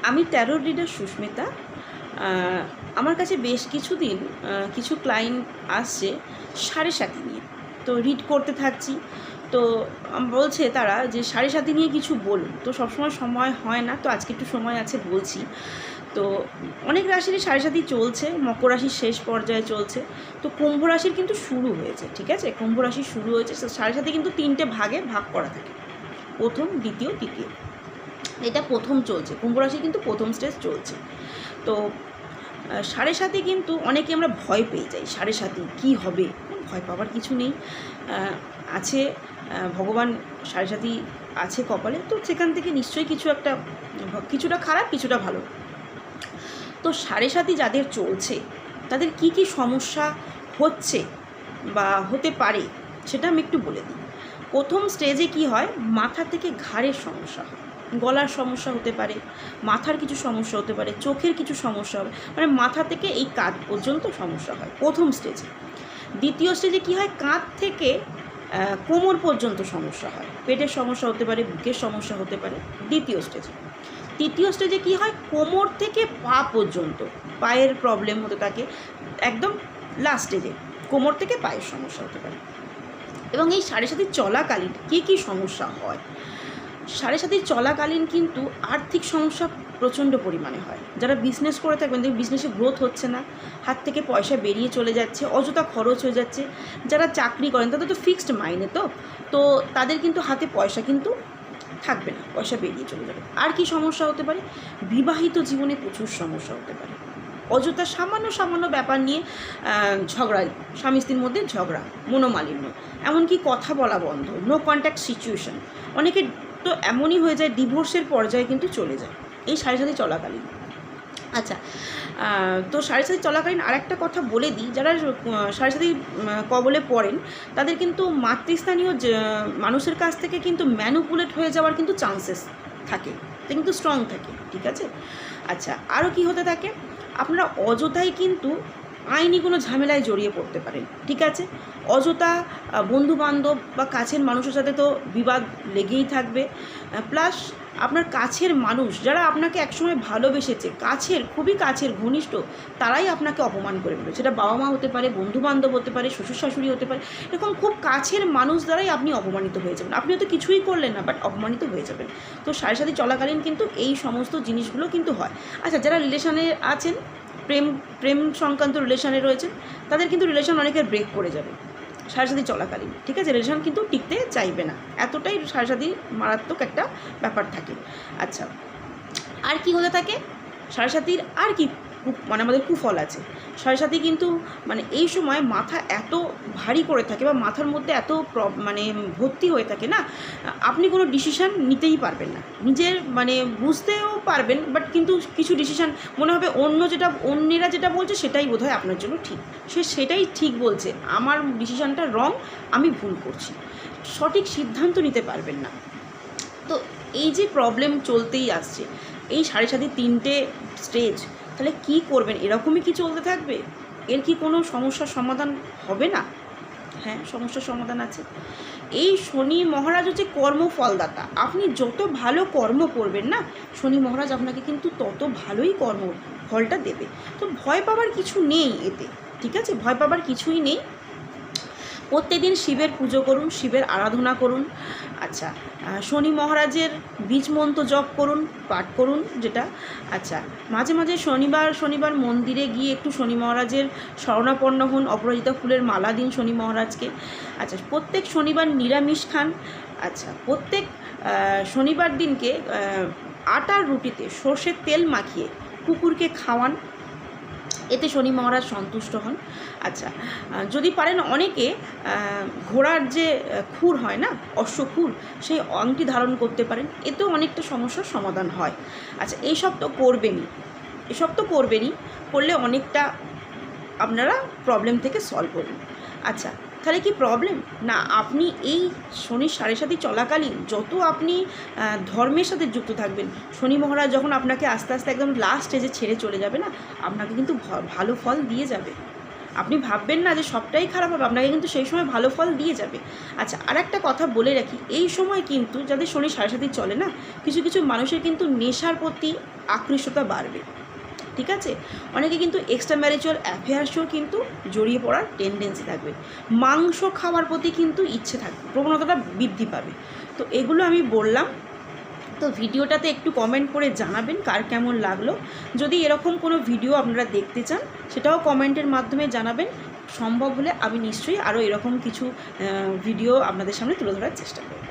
আমি taro reader Susmita. আমার কাছে বেশ কিছুদিন কিছু ক্লায়েন্ট আসছে 7.5 নিয়ে, তো রিড করতে থাকছি। তো বলছে তারা যে 7.5 নিয়ে কিছু বলুন, তো সবসময় সময় হয় না, তো আজকে একটু সময় আছে বলছি। তো অনেক রাশিরই 7.5 চলছে, মকর রাশির শেষ পর্যায়ে চলছে, তো কুম্ভ রাশির কিন্তু শুরু হয়েছে। ঠিক আছে, কুম্ভ রাশির শুরু হয়েছে। 7.5 কিন্তু 3টে ভাগে ভাগ করা থাকে, প্রথম, দ্বিতীয়, তৃতীয়। এটা প্রথম চলছে, কুম্ভ রাশি কিন্তু প্রথম স্টেজ চলছে। তো 7.5 কিন্তু অনেকে আমরা ভয় পেয়ে যাই। 7.5 কী হবে, ভয় পাওয়ার কিছু নেই। আছে ভগবান 7.5 আছে কপালে, তো সেখান থেকে নিশ্চয়ই কিছু একটা, কিছুটা খারাপ কিছুটা ভালো। তো 7.5 যাদের চলছে তাদের কি কি সমস্যা হচ্ছে বা হতে পারে সেটা আমি একটু বলে দিই। প্রথম স্টেজে কি হয়, মাথা থেকে ঘাড়ের সমস্যা হয়, গলার সমস্যা হতে পারে, মাথার কিছু সমস্যা হতে পারে, চোখের কিছু সমস্যা হবে, মানে মাথা থেকে এই কাঁধ পর্যন্ত সমস্যা হয় প্রথম স্টেজে। দ্বিতীয় স্টেজে কি হয়, কাঁধ থেকে কোমর পর্যন্ত সমস্যা হয়, পেটের সমস্যা হতে পারে, বুকের সমস্যা হতে পারে দ্বিতীয় স্টেজে। তৃতীয় স্টেজে কি হয়, কোমর থেকে পা পর্যন্ত পায়ের প্রবলেম হতে থাকে। একদম লাস্ট স্টেজে কোমর থেকে পায়ের সমস্যা হতে পারে। এবং এই 7.5 চলাকালীন কী কী সমস্যা হয়, 7.5 চলাকালীন কিন্তু আর্থিক সমস্যা প্রচণ্ড পরিমাণে হয়। যারা বিজনেস করে থাকবেন, দেখবেন বিজনেসে গ্রোথ হচ্ছে না, হাত থেকে পয়সা বেরিয়ে চলে যাচ্ছে, অযথা খরচ হয়ে যাচ্ছে। যারা চাকরি করেন তাদের তো ফিক্সড মাইনে, তো তাদের কিন্তু হাতে পয়সা কিন্তু থাকবে না, পয়সা বেরিয়ে চলে যাবে। আর কি সমস্যা হতে পারে, বিবাহিত জীবনে প্রচুর সমস্যা হতে পারে, অযথা সামান্য সামান্য ব্যাপার নিয়ে ঝগড়া, স্বামী স্ত্রীর মধ্যে ঝগড়া, মনোমালিন্য, এমনকি কথা বলা বন্ধ, নো কন্ট্যাক্ট সিচুয়েশন। অনেকে তো এমনই হয়ে যায়, ডিভোর্সের পর্যায়ে কিন্তু চলে যায় এই 7.5 চলাকালীন। আচ্ছা, তো 7.5 চলাকালীন আরেকটা কথা বলে দিই, যারা 7.5 কবলে পড়েন তাদের কিন্তু মাতৃস্থানীয় মানুষের কাছ থেকে কিন্তু ম্যানুপুলেট হয়ে যাওয়ার কিন্তু চান্সেস থাকে, এটা কিন্তু স্ট্রং থাকে। ঠিক আছে, আচ্ছা, আরও কি হতে থাকে, আপনারা অযথাই কিন্তু আইনি কোনো ঝামেলায় জড়িয়ে পড়তে পারেন। ঠিক আছে, অযথা বন্ধুবান্ধব বা কাছের মানুষের সাথে তো বিবাদ লেগেই থাকবে। প্লাস আপনার কাছের মানুষ যারা আপনাকে একসময় ভালোবেসেছে, কাছের, খুবই কাছের, ঘনিষ্ঠ, তারাই আপনাকে অপমান করে ফেলবে। সেটা বাবা মা হতে পারে, বন্ধুবান্ধব হতে পারে, শ্বশুর শাশুড়ি হতে পারে, এরকম খুব কাছের মানুষ দ্বারাই আপনি অপমানিত হয়ে যাবেন। আপনি হয়তো কিছুই করলেন না, বাট অপমানিত হয়ে যাবেন। তো 7.5 চলাকালীন কিন্তু এই সমস্ত জিনিসগুলো কিন্তু হয়। আচ্ছা, যারা রিলেশনে আছেন, প্রেম সংক্রান্ত রিলেশনে রয়েছেন, তাদের কিন্তু রিলেশন অনেকের ব্রেক করে যাবে 7.5 চলাকালীন। ঠিক আছে, রিলেশন কিন্তু টিকতে চাইবে না, এতটাই 7.5 মারাত্মক একটা ব্যাপার থাকে। আচ্ছা, আর কি হতে থাকে 7.5 আর কি মানে আমাদের কুফল আছে। 7.5 কিন্তু মানে এই সময় মাথা এত ভারী করে থাকে বা মাথার মধ্যে এত মানে ভর্তি হয়ে থাকে না, আপনি কোনো ডিসিশান নিতেই পারবেন না, নিজের মানে বুঝতেও পারবেন, বাট কিন্তু কিছু ডিসিশান মনে হবে অন্যেরা যেটা বলছে সেটাই বোধহয় আপনার জন্য ঠিক, সেটাই ঠিক বলছে, আমার ডিসিশানটা রং, আমি ভুল করছি, সঠিক সিদ্ধান্ত নিতে পারবেন না। তো এই যে প্রবলেম চলতেই আসছে এই 7.5 3টে স্টেজ, তাহলে কি করবেন, এরকমই কি চলতে থাকবে, এর কি কোনো সমস্যার সমাধান হবে না? হ্যাঁ, সমস্যার সমাধান আছে। এই শনি মহারাজ হচ্ছে কর্মফলদাতা, আপনি যত ভালো কর্ম করবেন না, শনি মহারাজ আপনাকে কিন্তু তত ভালোই ফলটা দেবে। তো ভয় পাওয়ার কিছু নেই এতে। ঠিক আছে, ভয় পাওয়ার কিছুই নেই। প্রত্যেকদিন শিবের পুজো করুন, শিবের আরাধনা করুন। আচ্ছা, শনি মহারাজের বীজ মন্ত্র জপ করুন, পাঠ করুন যেটা। আচ্ছা, মাঝে মাঝে শনিবার মন্দিরে গিয়ে একটু শনি মহারাজের শরণাপন্ন হন, অপরাজিতা ফুলের মালা দিন শনি মহারাজকে। আচ্ছা, প্রত্যেক শনিবার নিরামিষ খান। আচ্ছা, প্রত্যেক শনিবার দিনকে আটার রুটিতে সর্ষের তেল মাখিয়ে কুকুরকে খাওয়ান, এতে শনি মহারাজ সন্তুষ্ট হন। আচ্ছা, যদি পারেন অনেকে ঘোড়ার যে খুর হয় না, অশ্বখুর, সেই আংটি ধারণ করতে পারেন, এতেও অনেকটা সমস্যার সমাধান হয়। আচ্ছা, এসব তো করবেনই, করলে অনেকটা আপনারা প্রবলেম থেকে সলভ করবেন। আচ্ছা, তাহলে কি প্রবলেম না, আপনি এই শনির 7.5 চলাকালীন যত আপনি ধর্মের সাথে যুক্ত থাকবেন, শনি মহারাজ যখন আপনাকে আস্তে আস্তে একদম লাস্ট স্টেজে ছেড়ে চলে যাবে না, আপনাকে কিন্তু ভালো ফল দিয়ে যাবে। আপনি ভাববেন না যে সবটাই খারাপ হবে, আপনাকে কিন্তু সেই সময় ভালো ফল দিয়ে যাবে। আচ্ছা, আর একটা কথা বলে রাখি, এই সময় কিন্তু যাদের শনি সাড়ে সাথে চলে না, কিছু কিছু মানুষের কিন্তু নেশার প্রতি আকৃষ্টতা বাড়বে, ঠিক আছে? অনেকে কিন্তু এক্সট্রা ম্যারিচুয়াল অ্যাফেয়ার্সেও কিন্তু জড়িয়ে পড়ার টেন্ডেন্সি থাকবে, মাংস খাওয়ার প্রতি কিন্তু ইচ্ছে থাকবে, প্রবণতাটা বৃদ্ধি পাবে। তো এগুলো আমি বললাম। তো ভিডিওটাতে একটু কমেন্ট করে জানাবেন কার কেমন লাগলো। যদি এরকম কোনো ভিডিও আপনারা দেখতে চান সেটাও কমেন্টের মাধ্যমে জানাবেন। সম্ভব হলে আমি নিশ্চয়ই আরও এরকম কিছু ভিডিও আপনাদের সামনে তুলে ধরার চেষ্টা করব।